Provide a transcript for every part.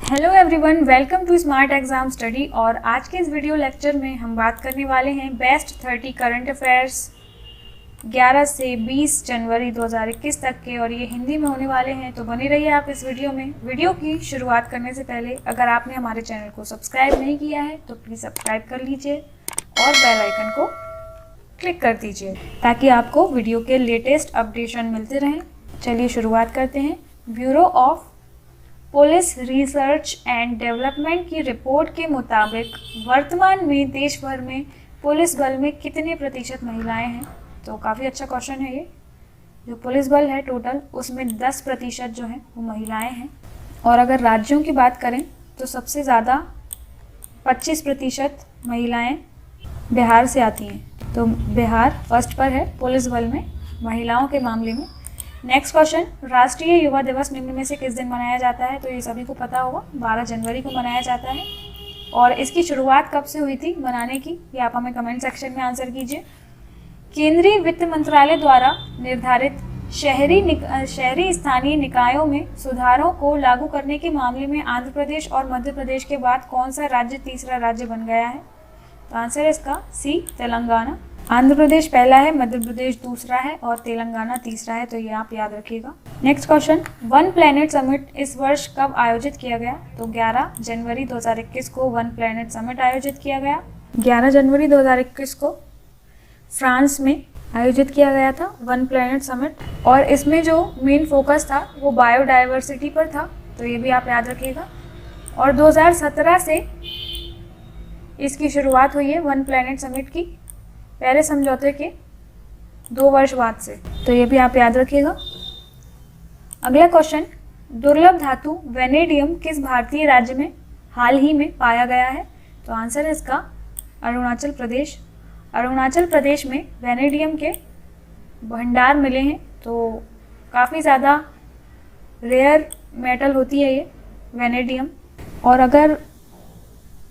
Hello everyone, welcome to Smart Exam Study. और आज के इस वीडियो लेक्चर में हम बात करने वाले हैं बेस्ट 30 करंट अफेयर्स 11 से 20 जनवरी 2021 तक के, और ये हिंदी में होने वाले हैं। तो बने रहिए आप इस वीडियो में। वीडियो की शुरुआत करने से पहले अगर आपने हमारे चैनल को सब्सक्राइब नहीं किया है तो प्लीज़ सब्सक्राइब कर लीजिए और बेल आइकन को क्लिक कर दीजिए ताकि आपको वीडियो के लेटेस्ट अपडेशन मिलते रहें। चलिए शुरुआत करते हैं। Bureau of police research and development की रिपोर्ट के मुताबिक वर्तमान में देश भर में पुलिस बल में कितने प्रतिशत महिलाएं हैं? तो काफ़ी अच्छा क्वेश्चन है ये। जो पुलिस बल है टोटल, उसमें 10% जो है वो महिलाएं हैं। और अगर राज्यों की बात करें तो सबसे ज़्यादा 25% महिलाएं बिहार से आती हैं। तो बिहार फर्स्ट पर है पुलिस बल में महिलाओं के मामले में। नेक्स्ट क्वेश्चन, राष्ट्रीय युवा दिवस निम्न में से किस दिन मनाया जाता है? तो ये सभी को पता होगा, 12 जनवरी को मनाया जाता है। और इसकी शुरुआत कब से हुई थी मनाने की, ये आप हमें कमेंट सेक्शन में आंसर कीजिए। केंद्रीय वित्त मंत्रालय द्वारा निर्धारित शहरी स्थानीय निकायों में सुधारों को लागू करने के मामले में आंध्र प्रदेश और मध्य प्रदेश के बाद कौन सा राज्य तीसरा राज्य बन गया है? तो आंसर है इसका सी, तेलंगाना। आंध्र प्रदेश पहला है, मध्य प्रदेश दूसरा है और तेलंगाना तीसरा है। तो ये आप याद रखिएगा। Next question, one planet summit इस वर्ष कब आयोजित किया गया? तो 11 जनवरी 2021 को वन प्लैनेट समिट आयोजित किया गया। 11 जनवरी 2021 को फ्रांस में आयोजित किया गया था वन प्लैनेट समिट। और इसमें जो मेन फोकस था वो बायोडाइवर्सिटी पर था। तो ये भी आप याद रखिएगा। और 2017 से इसकी शुरुआत हुई है वन प्लैनेट समिट की, पेरिस समझौते के 2 वर्ष बाद से। तो ये भी आप याद रखिएगा। अगला क्वेश्चन, दुर्लभ धातु वेनेडियम किस भारतीय राज्य में हाल ही में पाया गया है? तो आंसर है इसका अरुणाचल प्रदेश। अरुणाचल प्रदेश में वेनेडियम के भंडार मिले हैं। तो काफ़ी ज़्यादा रेयर मेटल होती है ये वेनेडियम। और अगर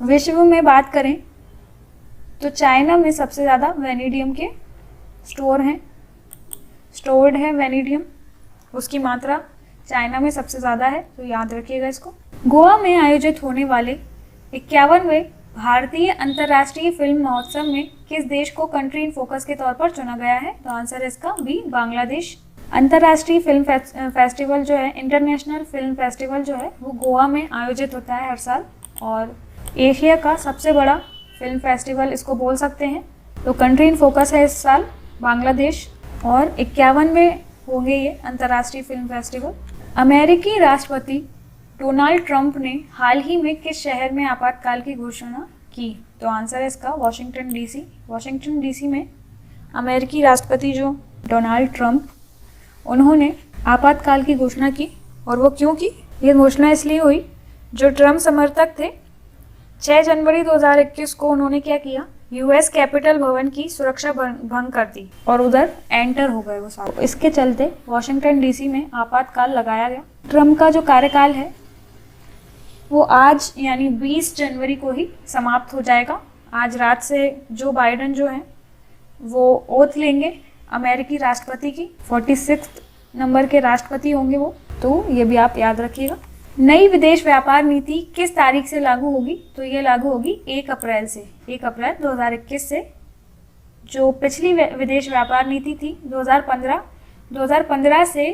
विश्व में बात करें तो चाइना में सबसे ज़्यादा वेनेडियम के स्टोर्ड है वेनेडियम, उसकी मात्रा चाइना में सबसे ज़्यादा है। तो याद रखिएगा इसको। गोवा में आयोजित होने वाले 51वें भारतीय अंतर्राष्ट्रीय फिल्म महोत्सव में किस देश को कंट्री इन फोकस के तौर पर चुना गया है? तो आंसर है इसका बी, बांग्लादेश। अंतर्राष्ट्रीय फिल्म फेस्टिवल जो है, इंटरनेशनल फिल्म फेस्टिवल जो है वो गोवा में आयोजित होता है हर साल, और एशिया का सबसे बड़ा फिल्म फेस्टिवल इसको बोल सकते हैं। तो कंट्री इन फोकस है इस साल बांग्लादेश, और 51वें होंगे ये अंतर्राष्ट्रीय फिल्म फेस्टिवल। अमेरिकी राष्ट्रपति डोनाल्ड ट्रंप ने हाल ही में किस शहर में आपातकाल की घोषणा की? तो आंसर है इसका वाशिंगटन डीसी। वाशिंगटन डीसी में अमेरिकी राष्ट्रपति जो डोनाल्ड ट्रंप, उन्होंने आपातकाल की घोषणा की। और वो क्यों की? ये घोषणा इसलिए हुई, जो ट्रंप समर्थक थे 6 जनवरी 2021 को उन्होंने क्या किया, यूएस कैपिटल भवन की सुरक्षा भंग कर दी और उधर एंटर हो गए वो सारे। इसके चलते वॉशिंगटन डीसी में आपातकाल लगाया गया। ट्रंप का जो कार्यकाल है वो आज यानी 20 जनवरी को ही समाप्त हो जाएगा। आज रात से जो बाइडेन जो है वो ओथ लेंगे अमेरिकी राष्ट्रपति की, 46 नंबर के राष्ट्रपति होंगे वो। तो ये भी आप याद रखिएगा। नई विदेश व्यापार नीति किस तारीख से लागू होगी? तो ये लागू होगी 1 अप्रैल से, 1 अप्रैल 2021 से। जो पिछली विदेश व्यापार नीति थी 2015 से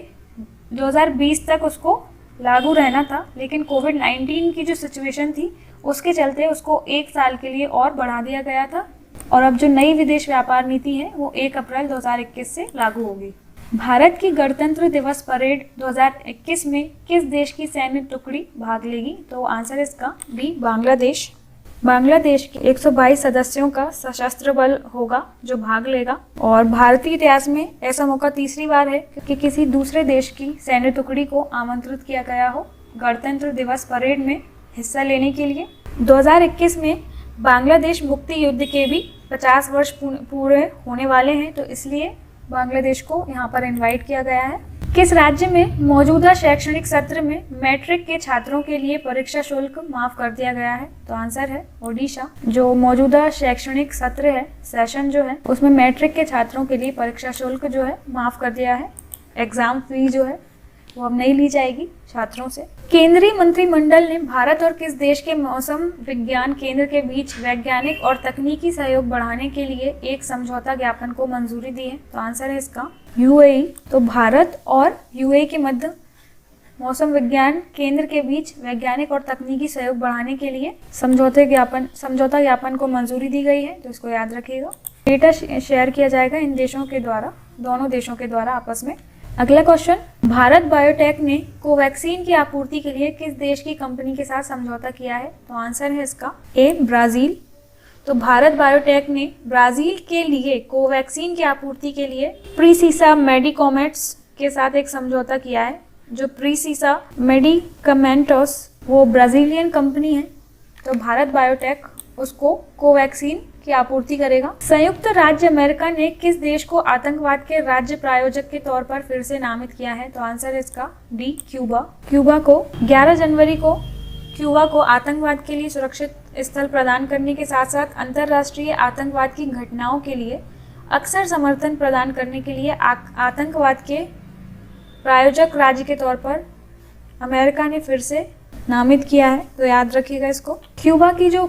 2020 तक उसको लागू रहना था, लेकिन कोविड-19 की जो सिचुएशन थी उसके चलते उसको 1 साल के लिए और बढ़ा दिया गया था। और अब जो नई विदेश व्यापार नीति है वो 1 अप्रैल 2021 से लागू होगी। भारत की गणतंत्र दिवस परेड 2021 में किस देश की सैन्य टुकड़ी भाग लेगी? तो आंसर है इसका बी, बांग्लादेश। बांग्लादेश के 122 सदस्यों का सशस्त्र बल होगा जो भाग लेगा। और भारतीय इतिहास में ऐसा मौका तीसरी बार है कि किसी दूसरे देश की सैन्य टुकड़ी को आमंत्रित किया गया हो गणतंत्र दिवस परेड में हिस्सा लेने के लिए। 2021 में बांग्लादेश मुक्ति युद्ध के भी 50 वर्ष पूरे होने वाले हैं, तो इसलिए बांग्लादेश को यहाँ पर इनवाइट किया गया है। किस राज्य में मौजूदा शैक्षणिक सत्र में मैट्रिक के छात्रों के लिए परीक्षा शुल्क माफ कर दिया गया है? तो आंसर है ओडिशा। जो मौजूदा शैक्षणिक सत्र है, सेशन जो है, उसमें मैट्रिक के छात्रों के लिए परीक्षा शुल्क जो है माफ कर दिया है। एग्जाम फी जो है वो अब नहीं ली जाएगी छात्रों से। केंद्रीय मंत्रिमंडल ने भारत और किस देश के मौसम विज्ञान केंद्र के बीच वैज्ञानिक और तकनीकी सहयोग बढ़ाने के लिए एक समझौता ज्ञापन को मंजूरी दी है? तो आंसर है इसका यूएई। तो भारत और यूएई के मध्य मौसम विज्ञान केंद्र के बीच वैज्ञानिक और तकनीकी सहयोग बढ़ाने के लिए समझौता ज्ञापन को मंजूरी दी गई है। तो इसको याद रखिएगा। डेटा शेयर किया जाएगा इन देशों के द्वारा, दोनों देशों के द्वारा आपस में। अगला क्वेश्चन, भारत बायोटेक ने कोवैक्सीन की आपूर्ति के लिए किस देश की कंपनी के साथ समझौता किया है? तो आंसर है इसका ए ब्राजील। तो भारत बायोटेक ने ब्राजील के लिए कोवैक्सीन की आपूर्ति के लिए प्रीसीसा मेडिकोमेट्स के साथ एक समझौता किया है। जो प्रीसीसा मेडिकमेंटोस वो ब्राजीलियन कंपनी है, तो भारत बायोटेक उसको कोवैक्सीन की आपूर्ति करेगा। संयुक्त राज्य अमेरिका ने किस देश को आतंकवाद के राज्य प्रायोजक के तौर पर फिर से नामित किया है? तो आंसर है इसका डी क्यूबा। क्यूबा को 11 जनवरी को क्यूबा को आतंकवाद के लिए सुरक्षित स्थल प्रदान करने के साथ साथ अंतर्राष्ट्रीय आतंकवाद की घटनाओं के लिए अक्सर समर्थन प्रदान करने के लिए आतंकवाद के प्रायोजक राज्य के तौर पर अमेरिका ने फिर से नामित किया है। तो याद रखिएगा इसको। क्यूबा की जो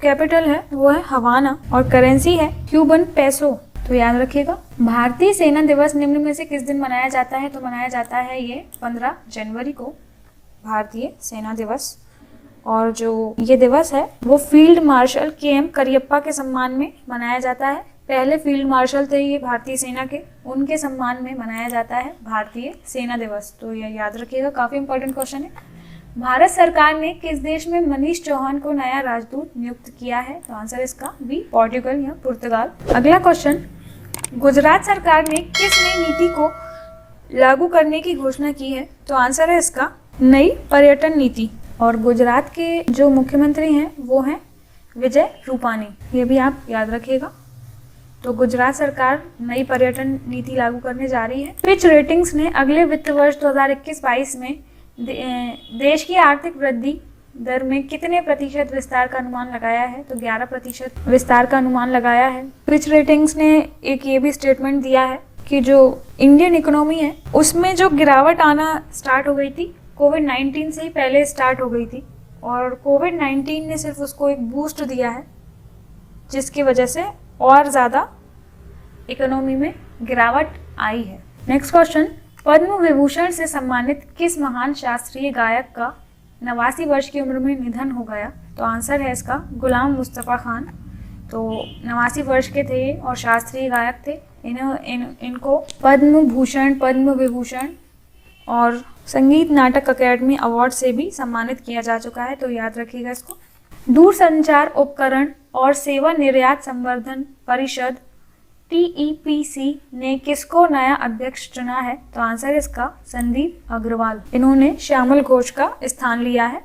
कैपिटल है वो है हवाना और करेंसी है क्यूबन पेसो। तो याद रखिएगा। भारतीय सेना दिवस निम्न में से किस दिन मनाया जाता है? तो मनाया जाता है ये 15 जनवरी को भारतीय सेना दिवस। और जो ये दिवस है वो फील्ड मार्शल के.एम. करियप्पा के सम्मान में मनाया जाता है। पहले फील्ड मार्शल थे ये भारतीय सेना के, उनके सम्मान में मनाया जाता है भारतीय सेना दिवस। तो ये याद रखिएगा, काफी इंपॉर्टेंट क्वेश्चन है। भारत सरकार ने किस देश में मनीष चौहान को नया राजदूत नियुक्त किया है? तो आंसर इसका बी पोर्टुगल या पुर्तगाल। अगला क्वेश्चन, गुजरात सरकार ने किस नई नीति को लागू करने की घोषणा की है? तो आंसर है इसका नई पर्यटन नीति। और गुजरात के जो मुख्यमंत्री हैं वो हैं विजय रूपानी, ये भी आप याद रखिएगा। तो गुजरात सरकार नई पर्यटन नीति लागू करने जा रही है। फिच रेटिंग्स ने अगले वित्त वर्ष 2021-22 में देश की आर्थिक वृद्धि दर में कितने प्रतिशत विस्तार का अनुमान लगाया है? तो 11% विस्तार का अनुमान लगाया है। फिच रेटिंग्स ने एक ये भी स्टेटमेंट दिया है कि जो इंडियन इकोनॉमी है उसमें जो गिरावट आना स्टार्ट हो गई थी कोविड-19 से ही पहले स्टार्ट हो गई थी, और कोविड-19 ने सिर्फ उसको एक बूस्ट दिया है जिसकी वजह से और ज़्यादा इकोनॉमी में गिरावट आई है। नेक्स्ट क्वेश्चन, पद्म विभूषण से सम्मानित किस महान शास्त्रीय गायक का 89 वर्ष की उम्र में निधन हो गया? तो आंसर है इसका गुलाम मुस्तफ़ा खान। तो 89 वर्ष के थे और शास्त्रीय गायक थे। इनको पद्म भूषण, पद्म विभूषण और संगीत नाटक अकेडमी अवार्ड से भी सम्मानित किया जा चुका है। तो याद रखिएगा इसको। दूरसंचार उपकरण और सेवा निर्यात संवर्धन परिषद TEPC ने किसको नया अध्यक्ष चुना है? तो आंसर इसका संदीप अग्रवाल। इन्होंने श्यामल घोष का स्थान लिया है,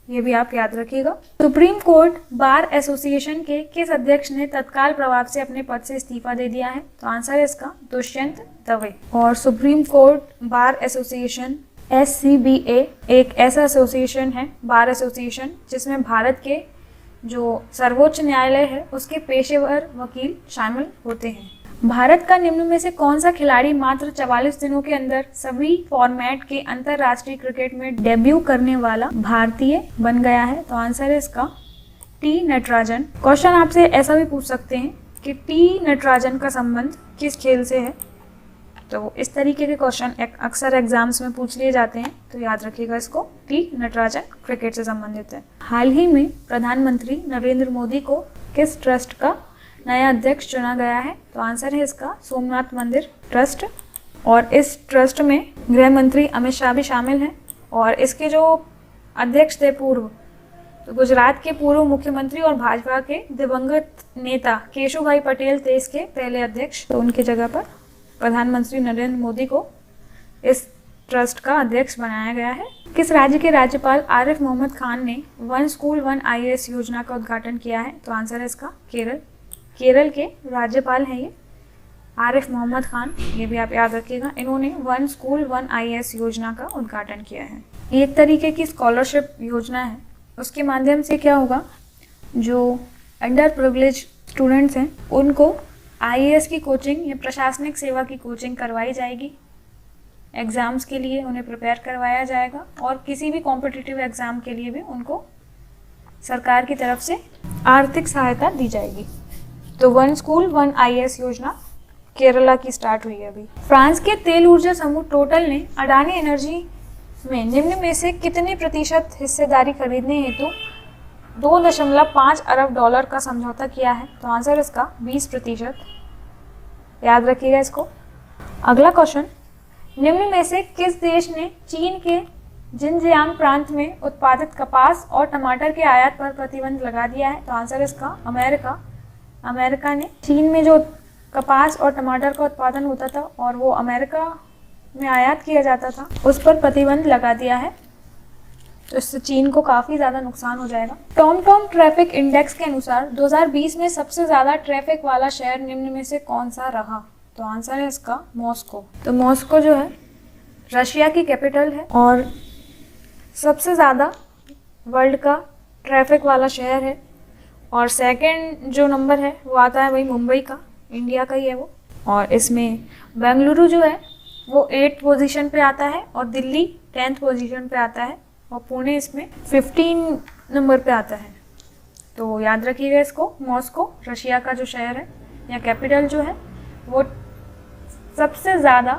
ये भी आप याद रखिएगा। सुप्रीम कोर्ट बार एसोसिएशन के किस अध्यक्ष ने तत्काल प्रभाव से अपने पद से इस्तीफा दे दिया है? तो आंसर है इसका दुष्यंत दवे। और supreme court bar association SCBA एक ऐसा एसोसिएशन है, बार एसोसिएशन, जिसमें भारत के जो सर्वोच्च न्यायालय है उसके पेशेवर वकील शामिल होते हैं। भारत का निम्न में से कौन सा खिलाड़ी मात्र 44 दिनों के अंदर सभी फॉर्मेट के अंतरराष्ट्रीय क्रिकेट में डेब्यू करने वाला भारतीय बन गया है? तो आंसर है इसका टी नटराजन। क्वेश्चन आपसे ऐसा भी पूछ सकते हैं कि टी नटराजन का संबंध किस खेल से है? तो इस तरीके के क्वेश्चन अक्सर एग्जाम्स में पूछ लिए जाते हैं, तो याद रखिएगा इसको। टी नटराजन क्रिकेट से संबंधित है। हाल ही में प्रधानमंत्री नरेंद्र मोदी को किस ट्रस्ट का नया अध्यक्ष चुना गया है? तो आंसर है इसका सोमनाथ मंदिर ट्रस्ट। और इस ट्रस्ट में गृह मंत्री अमित शाह भी शामिल हैं। और इसके जो अध्यक्ष थे पूर्व, तो गुजरात के पूर्व मुख्यमंत्री और भाजपा के दिवंगत नेता केशुभाई पटेल थे इसके पहले अध्यक्ष। तो उनकी जगह पर प्रधानमंत्री नरेंद्र मोदी को इस ट्रस्ट का अध्यक्ष बनाया गया है। किस राज्य के राज्यपाल आरिफ मोहम्मद खान ने वन स्कूल वन IAS योजना का उद्घाटन किया है? तो आंसर है इसका केरल। केरल के राज्यपाल हैं ये आरिफ मोहम्मद खान, ये भी आप याद रखिएगा। इन्होंने वन स्कूल वन IAS योजना का उद्घाटन किया है। एक तरीके की स्कॉलरशिप योजना है, उसके माध्यम से क्या होगा, जो अंडर प्रिविलेज स्टूडेंट्स हैं उनको IAS की कोचिंग या प्रशासनिक सेवा की कोचिंग करवाई जाएगी। एग्ज़ाम्स के लिए उन्हें प्रिपेयर करवाया जाएगा और किसी भी कॉम्पिटिटिव एग्ज़ाम के लिए भी उनको सरकार की तरफ से आर्थिक सहायता दी जाएगी। तो 1 स्कूल 1 IAS योजना केरला की स्टार्ट हुई है अभी। फ्रांस के तेल ऊर्जा समूह टोटल ने अडानी एनर्जी में निम्न में से कितने प्रतिशत हिस्सेदारी खरीदने हेतु 2.5 अरब डॉलर का समझौता किया है? तो आंसर इसका 20%। याद रखिएगा इसको। अगला क्वेश्चन, निम्न में से किस देश ने चीन के जिनजियांग प्रांत में उत्पादित कपास और टमाटर के आयात पर प्रतिबंध लगा दिया है? तो आंसर इसका अमेरिका। अमेरिका ने चीन में जो कपास और टमाटर का उत्पादन होता था और वो अमेरिका में आयात किया जाता था, उस पर प्रतिबंध लगा दिया है। तो इससे चीन को काफ़ी ज़्यादा नुकसान हो जाएगा। टॉम ट्रैफिक इंडेक्स के अनुसार 2020 में सबसे ज़्यादा ट्रैफिक वाला शहर निम्न में से कौन सा रहा? तो आंसर है इसका मॉस्को। तो मॉस्को जो है रशिया की कैपिटल है और सबसे ज़्यादा वर्ल्ड का ट्रैफिक वाला शहर है। और सेकंड जो नंबर है वो आता है वही मुंबई का, इंडिया का ही है वो। और इसमें बेंगलुरु जो है वो 8th पोजीशन पे आता है और दिल्ली 10th पोजीशन पे आता है और पुणे इसमें 15 नंबर पे आता है। तो याद रखिएगा इसको। मॉस्को रशिया का जो शहर है या कैपिटल जो है वो सबसे ज़्यादा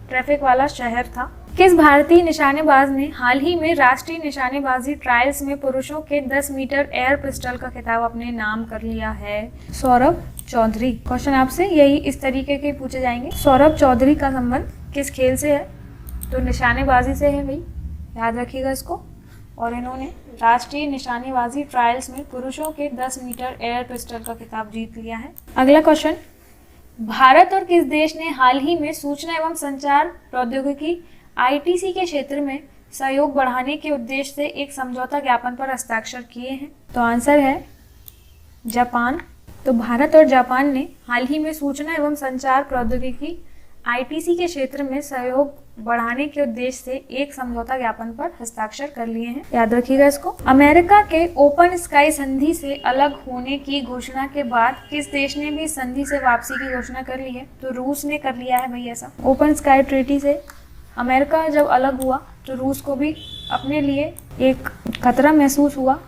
ट्रैफिक वाला शहर था। किस भारतीय निशानेबाज ने हाल ही में राष्ट्रीय निशानेबाजी ट्रायल्स में पुरुषों के 10 मीटर एयर पिस्टल का खिताब अपने नाम कर लिया है? सौरभ चौधरी। क्वेश्चन आपसे यही इस तरीके के पूछे जाएंगे। सौरभ चौधरी का संबंध किस खेल से है? तो निशानेबाजी से है भाई, याद रखिएगा इसको। और इन्होंने राष्ट्रीय निशानेबाजी ट्रायल्स में पुरुषों के 10 मीटर एयर पिस्टल का खिताब जीत लिया है। अगला क्वेश्चन, भारत और किस देश ने हाल ही में सूचना एवं संचार प्रौद्योगिकी ITC के क्षेत्र में सहयोग बढ़ाने के उद्देश्य से एक समझौता ज्ञापन पर हस्ताक्षर किए हैं? तो आंसर है जापान। तो भारत और जापान ने हाल ही में सूचना एवं संचार प्रौद्योगिकी ITC के क्षेत्र में सहयोग बढ़ाने के उद्देश्य से एक समझौता ज्ञापन पर हस्ताक्षर कर लिए हैं। याद रखिएगा इसको। अमेरिका के ओपन स्काई संधि से अलग होने की घोषणा के बाद किस देश ने भी संधि से वापसी की घोषणा कर ली है? तो रूस ने कर लिया है भाई ऐसा। ओपन स्काई ट्रीटी से अमेरिका जब अलग हुआ तो रूस को भी अपने लिए एक खतरा महसूस हुआ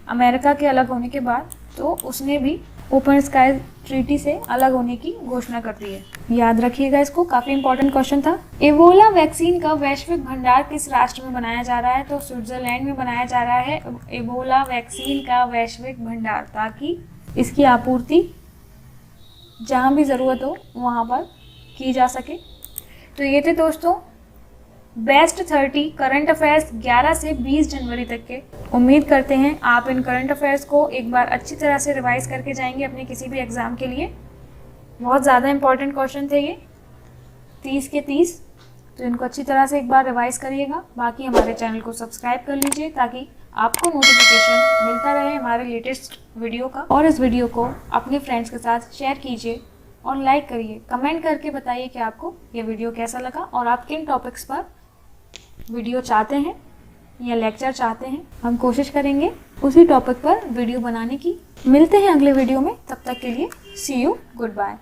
अमेरिका के अलग होने के बाद, तो उसने भी ओपन स्काई ट्रीटी से अलग होने की घोषणा कर दी है। याद रखिएगा इसको, काफ़ी इंपॉर्टेंट क्वेश्चन था। एबोला वैक्सीन का वैश्विक भंडार किस राष्ट्र में बनाया जा रहा है? तो स्विट्जरलैंड में बनाया जा रहा है एबोला वैक्सीन का वैश्विक भंडार, ताकि इसकी आपूर्ति जहाँ भी ज़रूरत हो वहाँ पर की जा सके। तो ये थे दोस्तों बेस्ट 30 करंट अफेयर्स 11 से 20 जनवरी तक के। उम्मीद करते हैं आप इन करंट अफेयर्स को एक बार अच्छी तरह से रिवाइज करके जाएंगे अपने किसी भी एग्ज़ाम के लिए। बहुत ज़्यादा इंपॉर्टेंट क्वेश्चन थे ये, 30 के 30। तो इनको अच्छी तरह से एक बार रिवाइज करिएगा। बाकी हमारे चैनल को सब्सक्राइब कर लीजिए ताकि आपको नोटिफिकेशन मिलता रहे हमारे लेटेस्ट वीडियो का। और इस वीडियो को अपने फ्रेंड्स के साथ शेयर कीजिए और लाइक करिए। कमेंट करके बताइए कि आपको ये वीडियो कैसा लगा और आप किन टॉपिक्स पर वीडियो चाहते हैं या लेक्चर चाहते हैं। हम कोशिश करेंगे उसी टॉपिक पर वीडियो बनाने की। मिलते हैं अगले वीडियो में, तब तक के लिए सी यू, गुड बाय।